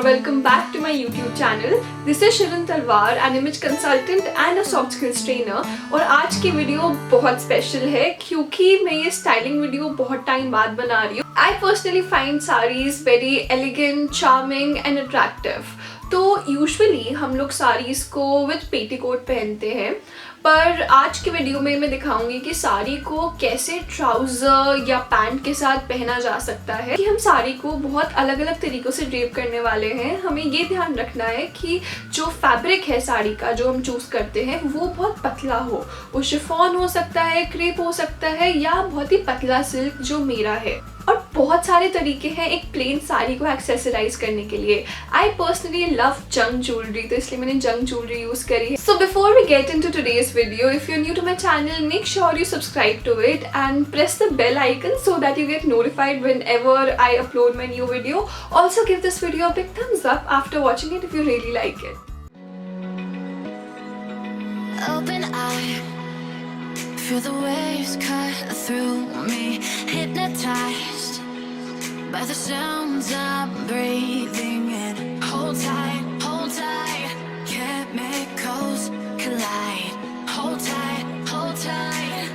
or welcome back to my YouTube channel. This is Shirin Talwar, an image consultant and a soft skills trainer. और आज की video बहुत special है क्योंकि मैं ये स्टाइलिंग वीडियो बहुत टाइम बाद बना रही हूँ. I personally find sarees very elegant, charming and attractive. तो यूजुअली हम लोग साड़ीज़ को विद पेटीकोट पहनते हैं, पर आज की वीडियो में मैं दिखाऊंगी कि साड़ी को कैसे ट्राउज़र या पैंट के साथ पहना जा सकता है. कि हम साड़ी को बहुत अलग अलग तरीक़ों से ड्रेप करने वाले हैं. हमें ये ध्यान रखना है कि जो फैब्रिक है साड़ी का जो हम चूज़ करते हैं वो बहुत पतला हो. वो शिफॉन हो सकता है, क्रेप हो सकता है या बहुत ही पतला सिल्क जो मेरा है. और बहुत सारे तरीके हैं एक प्लेन साड़ी को एक्सेसराइज करने के लिए. I personally love junk jewellery, तो इसलिए मैंने जंग ज्वेलरी यूज करी है. So before we get into today's video, if you are new to my channel, make sure you subscribe to it and press the bell icon so that you get notified whenever I upload my new video. Also give this video a big thumbs up after watching it if you really like it. Open eye, feel the waves cut through me, hypnotized by the sounds I'm breathing in. Hold tight, chemicals collide. Hold tight, hold tight.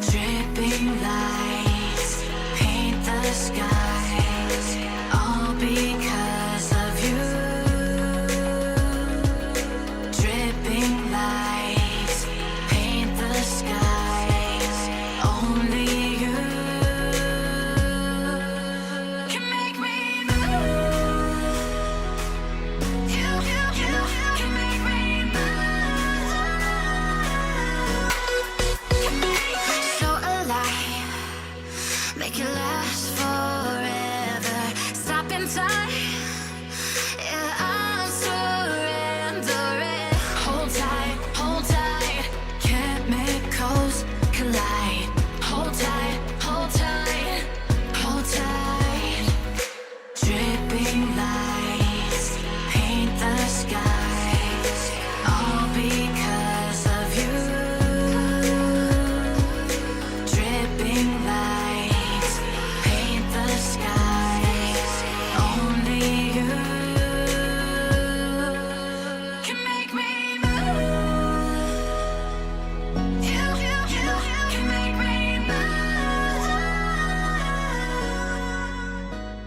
Dripping lights paint the skies, all because of you. Dripping lights paint the skies, only you can make me move. You can make me move. Can make me so alive, make it last forever. Stop in time, yeah, I'm surrendering. Hold tight, chemicals collide. Hold tight, hold tight. Dripping lights paint the skies, all because of you. Dripping lights paint the skies, only you can make me move. You can make me move.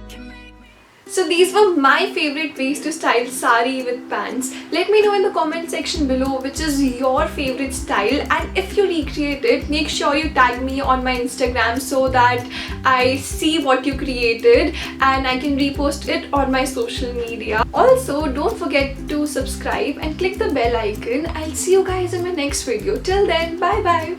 Can make me. So these were my favorite ways to style sari with pants. Let me know in the comment section below which is your favorite style, and if you recreate it, make sure you tag me on my Instagram so that I see what you created and I can repost it on my social media. Also, don't forget to subscribe and click the bell icon. I'll see you guys in my next video. Till then, bye bye.